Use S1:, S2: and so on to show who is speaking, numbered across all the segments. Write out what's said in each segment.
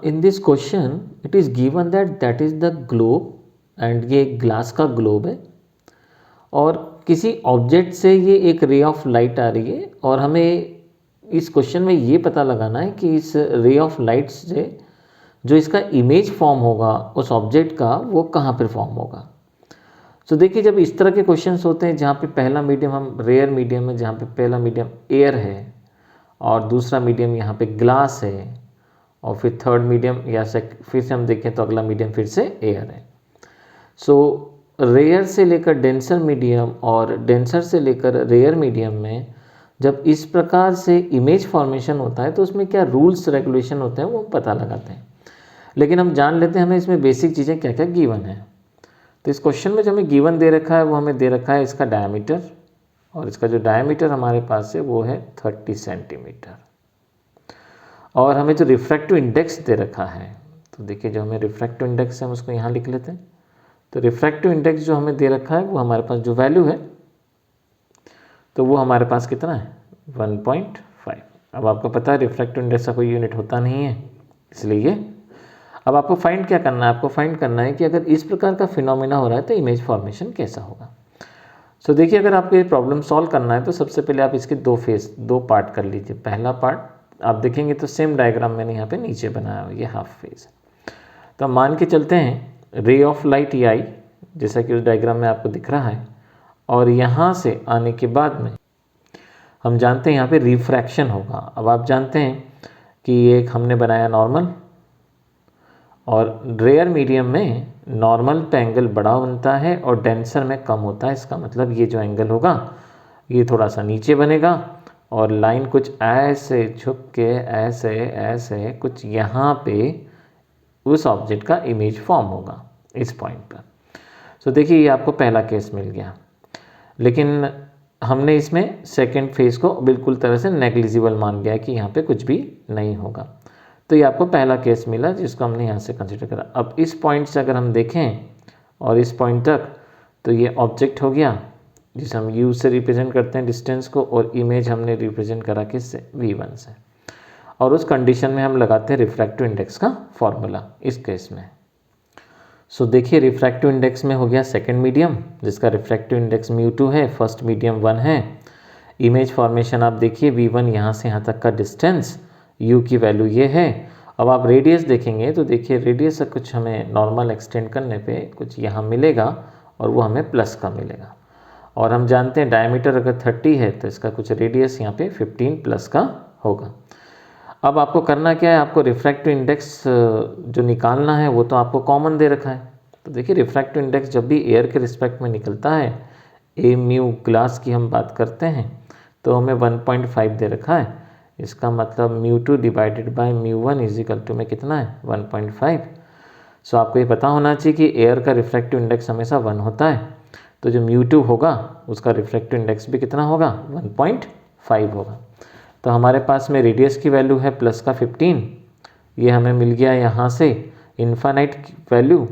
S1: In this question it is given that is the globe and ये glass का globe है और किसी ऑब्जेक्ट से ये एक रे ऑफ लाइट आ रही है और हमें इस क्वेश्चन में ये पता लगाना है कि इस रे ऑफ लाइट से जो इसका इमेज फॉर्म होगा उस ऑब्जेक्ट का वो कहाँ पर फॉर्म होगा। तो देखिए जब इस तरह के क्वेश्चंस होते हैं जहाँ पे पहला मीडियम हम रेयर मीडियम है, जहाँ पे पहला मीडियम एयर है और दूसरा मीडियम यहाँ पे ग्लास है और फिर थर्ड मीडियम या फिर से हम देखें तो अगला मीडियम फिर से एयर है। सो रेयर से लेकर डेंसर मीडियम और डेंसर से लेकर रेयर मीडियम में जब इस प्रकार से इमेज फॉर्मेशन होता है तो उसमें क्या रूल्स रेगुलेशन होते हैं वो हम पता लगाते हैं। लेकिन हम जान लेते हैं हमें इसमें बेसिक चीज़ें क्या क्या गिवन है। तो इस क्वेश्चन में जो हमें गिवन दे रखा है वो हमें दे रखा है इसका डायमीटर और इसका जो डायमीटर हमारे पास है वो है 30 सेंटीमीटर और हमें जो रिफ्रैक्टिव इंडेक्स दे रखा है तो देखिए जो हमें रिफ्रैक्टिव इंडेक्स है हम उसको यहाँ लिख लेते हैं। तो रिफ्रैक्टिव इंडेक्स जो हमें दे रखा है वो हमारे पास जो वैल्यू है तो वो हमारे पास कितना है 1.5। अब आपको पता है रिफ्रैक्टिव इंडेक्स का कोई यूनिट होता नहीं है इसलिए अब आपको फाइंड क्या करना है, आपको फाइंड करना है कि अगर इस प्रकार का फिनोमेना हो रहा है तो इमेज फॉर्मेशन कैसा होगा। सो देखिए अगर आपको ये प्रॉब्लम सॉल्व करना है तो सबसे पहले आप इसके दो पार्ट कर लीजिए। पहला पार्ट आप देखेंगे तो सेम डायग्राम मैंने यहाँ पे नीचे बनाया हुआ, ये हाफ फेज है। तो हम मान के चलते हैं रे ऑफ लाइट ये आई जैसा कि उस डायग्राम में आपको दिख रहा है और यहाँ से आने के बाद में हम जानते हैं यहाँ पे रिफ्रैक्शन होगा। अब आप जानते हैं कि ये एक हमने बनाया नॉर्मल और रेयर मीडियम में नॉर्मल पे एंगल बड़ा बनता है और डेंसर में कम होता है। इसका मतलब ये जो एंगल होगा ये थोड़ा सा नीचे बनेगा और लाइन कुछ ऐसे झुक के ऐसे ऐसे कुछ यहाँ पे उस ऑब्जेक्ट का इमेज फॉर्म होगा इस पॉइंट पर। सो देखिए ये आपको पहला केस मिल गया, लेकिन हमने इसमें सेकेंड फेज को बिल्कुल तरह से नेग्लिजिबल मान गया कि यहाँ पे कुछ भी नहीं होगा। तो ये आपको पहला केस मिला जिसको हमने यहाँ से कंसिडर करा। अब इस पॉइंट से अगर हम देखें और इस पॉइंट तक तो ये ऑब्जेक्ट हो गया जिसे हम u से रिप्रेजेंट करते हैं डिस्टेंस को और इमेज हमने रिप्रेजेंट करा किससे v1 से और उस कंडीशन में हम लगाते हैं रिफ्रैक्टिव इंडेक्स का फॉर्मूला इस केस में। सो देखिए रिफ्रैक्टिव इंडेक्स में हो गया सेकेंड मीडियम जिसका रिफ्रैक्टिव इंडेक्स μ2 है, फर्स्ट मीडियम 1 है। इमेज फॉर्मेशन आप देखिए v1 यहाँ से यहाँ तक का डिस्टेंस u की वैल्यू ये है। अब आप रेडियस देखेंगे तो देखिए रेडियस से कुछ हमें नॉर्मल एक्सटेंड करने पे कुछ यहाँ मिलेगा और वो हमें प्लस का मिलेगा और हम जानते हैं डायमीटर अगर 30 है तो इसका कुछ रेडियस यहाँ पे 15 प्लस का होगा। अब आपको करना क्या है, आपको रिफ्रैक्टिव इंडेक्स जो निकालना है वो तो आपको कॉमन दे रखा है। तो देखिए रिफ्रैक्टिव इंडेक्स जब भी एयर के रिस्पेक्ट में निकलता है ए म्यू ग्लास की हम बात करते हैं तो हमें 1.5 दे रखा है। इसका मतलब μ2 divided by μ1 is equal to में कितना है 1.5। सो आपको ये पता होना चाहिए कि एयर का रिफ्रैक्टिव इंडेक्स हमेशा 1 होता है तो जो μ2 होगा उसका रिफ्रैक्टिव इंडेक्स भी कितना होगा 1.5 होगा। तो हमारे पास में रेडियस की वैल्यू है प्लस का 15, ये हमें मिल गया यहाँ से इन्फानाइट वैल्यू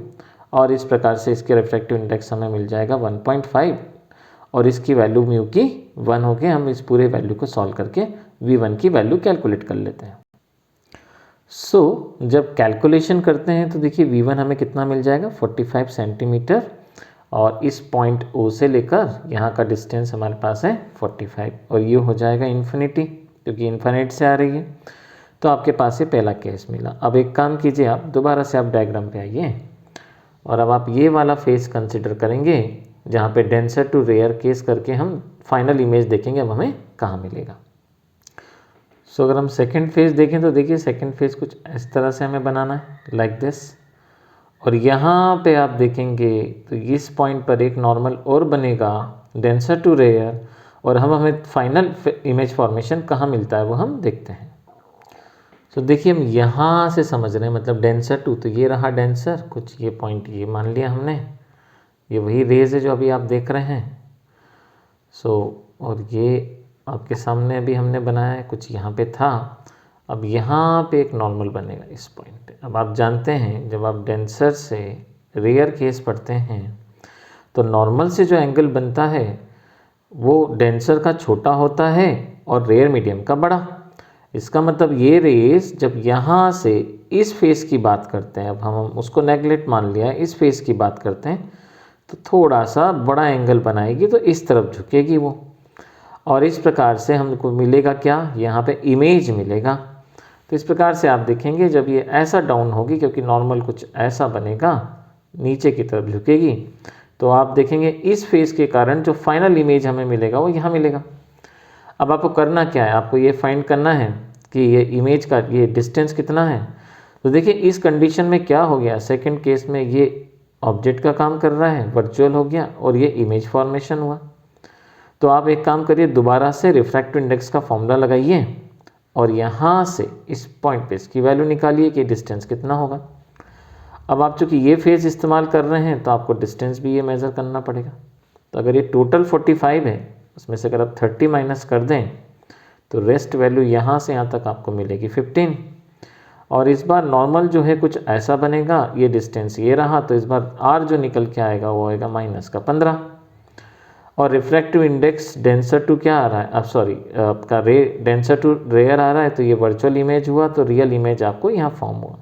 S1: और इस प्रकार से इसके रिफ्रैक्टिव इंडेक्स हमें मिल जाएगा 1.5 और इसकी वैल्यू म्यू की 1 हो गया। हम इस पूरे वैल्यू को सॉल्व करके v1 की वैल्यू कैलकुलेट कर लेते हैं। सो जब कैलकुलेशन करते हैं तो देखिए v1 हमें कितना मिल जाएगा 45 सेंटीमीटर और इस पॉइंट O से लेकर यहाँ का डिस्टेंस हमारे पास है 45 और ये हो जाएगा इन्फिनिटी क्योंकि इन्फिनिट से आ रही है। तो आपके पास ये पहला केस मिला। अब एक काम कीजिए, आप दोबारा से आप डायग्राम पे आइए और अब आप ये वाला फेस कंसिडर करेंगे जहाँ पे डेंसर टू रेयर केस करके हम फाइनल इमेज देखेंगे अब हमें कहाँ मिलेगा। सो अगर हम सेकेंड फेज देखें तो देखिए सेकेंड फेज कुछ इस तरह से हमें बनाना है लाइक दिस और यहाँ पे आप देखेंगे तो इस पॉइंट पर एक नॉर्मल और बनेगा डेंसर टू रेयर और हमें फाइनल इमेज फॉर्मेशन कहाँ मिलता है वो हम देखते हैं। सो देखिए हम यहाँ से समझ रहे हैं मतलब डेंसर टू तो ये रहा डेंसर, कुछ ये पॉइंट ये मान लिया हमने, ये वही रेज है जो अभी आप देख रहे हैं। सो और ये आपके सामने अभी हमने बनाया है, कुछ यहाँ पे था, अब यहाँ पे एक नॉर्मल बनेगा इस पॉइंट पे। अब आप जानते हैं जब आप डेंसर से रेयर केस पढ़ते हैं तो नॉर्मल से जो एंगल बनता है वो डेंसर का छोटा होता है और रेयर मीडियम का बड़ा। इसका मतलब ये रेस जब यहाँ से इस फेस की बात करते हैं, अब हम उसको नेगलेक्ट मान लिया, इस फेस की बात करते हैं, तो थोड़ा सा बड़ा एंगल बनाएगी तो इस तरफ झुकेगी वो, और इस प्रकार से हमको मिलेगा क्या, यहाँ पे इमेज मिलेगा। तो इस प्रकार से आप देखेंगे जब ये ऐसा डाउन होगी, क्योंकि नॉर्मल कुछ ऐसा बनेगा, नीचे की तरफ झुकेगी, तो आप देखेंगे इस फेस के कारण जो फाइनल इमेज हमें मिलेगा वो यहाँ मिलेगा। अब आपको करना क्या है, आपको ये फाइंड करना है कि ये इमेज का ये डिस्टेंस कितना है। तो देखिए इस कंडीशन में क्या हो गया, सेकंड केस में ये ऑब्जेक्ट का काम कर रहा है, वर्चुअल हो गया, और ये इमेज फॉर्मेशन हुआ। तो आप एक काम करिए, दोबारा से रिफ्रैक्टिव इंडेक्स का फॉर्मूला लगाइए और यहाँ से इस पॉइंट पे इसकी वैल्यू निकालिए कि डिस्टेंस कितना होगा। अब आप चूँकि ये फेज इस्तेमाल कर रहे हैं तो आपको डिस्टेंस भी ये मेज़र करना पड़ेगा। तो अगर ये टोटल 45 है, उसमें से अगर आप 30 माइनस कर दें तो रेस्ट वैल्यू यहाँ से यहाँ तक आपको मिलेगी 15। और इस बार नॉर्मल जो है कुछ ऐसा बनेगा, ये डिस्टेंस ये रहा, तो इस बार आर जो निकल के आएगा वो आएगा -15। और रिफ्रैक्टिव इंडेक्स डेंसर टू क्या आ रहा है, अब सॉरी आपका डेंसर टू रेयर आ रहा है, तो ये वर्चुअल इमेज हुआ, तो रियल इमेज आपको यहाँ फॉर्म हुआ।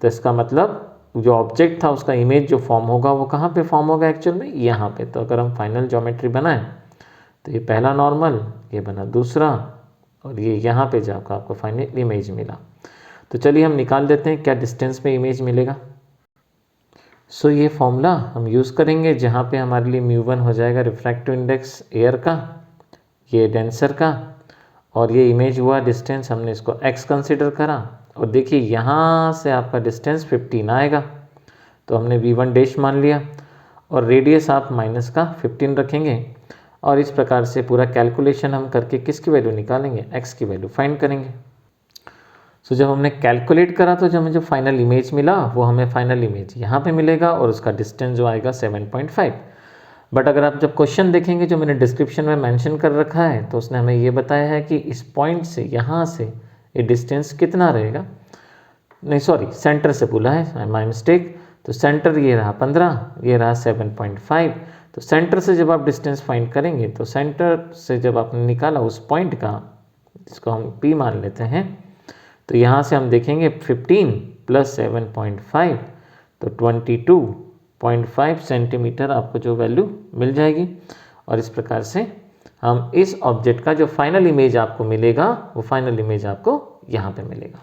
S1: तो इसका मतलब जो ऑब्जेक्ट था उसका इमेज जो फॉर्म होगा वो कहाँ पे फॉर्म होगा एक्चुअल में, यहाँ पे। तो अगर हम फाइनल ज्योमेट्री बनाएं तो ये पहला नॉर्मल, ये बना दूसरा, और ये यहाँ पे जाकर आपको फाइनल इमेज मिला। तो चलिए हम निकाल देते हैं क्या डिस्टेंस में इमेज मिलेगा। सो ये फॉर्मूला हम यूज़ करेंगे जहाँ पे हमारे लिए μ1 हो जाएगा रिफ्रैक्टिव इंडेक्स एयर का, ये डेंसर का, और ये इमेज हुआ डिस्टेंस, हमने इसको x कंसिडर करा। और देखिए यहाँ से आपका डिस्टेंस 15 आएगा, तो हमने v1 डैश मान लिया, और रेडियस आप माइनस का 15 रखेंगे। और इस प्रकार से पूरा कैलकुलेशन हम करके किसकी वैल्यू निकालेंगे, x की वैल्यू फाइंड करेंगे। सो जब हमने कैलकुलेट करा तो जब मुझे फाइनल इमेज मिला वो हमें फाइनल इमेज यहाँ पे मिलेगा, और उसका डिस्टेंस जो आएगा 7.5। बट अगर आप जब क्वेश्चन देखेंगे जो मैंने डिस्क्रिप्शन में मेंशन कर रखा है, तो उसने हमें ये बताया है कि इस पॉइंट से यहाँ से ये डिस्टेंस कितना रहेगा, नहीं सॉरी सेंटर से बोला है, माय मिस्टेक। तो सेंटर ये रहा 15, ये रहा 7.5। तो सेंटर से जब आप डिस्टेंस फाइंड करेंगे, तो सेंटर से जब आपने निकाला उस पॉइंट का, जिसको हम P मान लेते हैं, तो यहाँ से हम देखेंगे 15 + 7.5, तो 22.5 सेंटीमीटर आपको जो वैल्यू मिल जाएगी। और इस प्रकार से हम इस ऑब्जेक्ट का जो फाइनल इमेज आपको मिलेगा, वो फाइनल इमेज आपको यहाँ पे मिलेगा।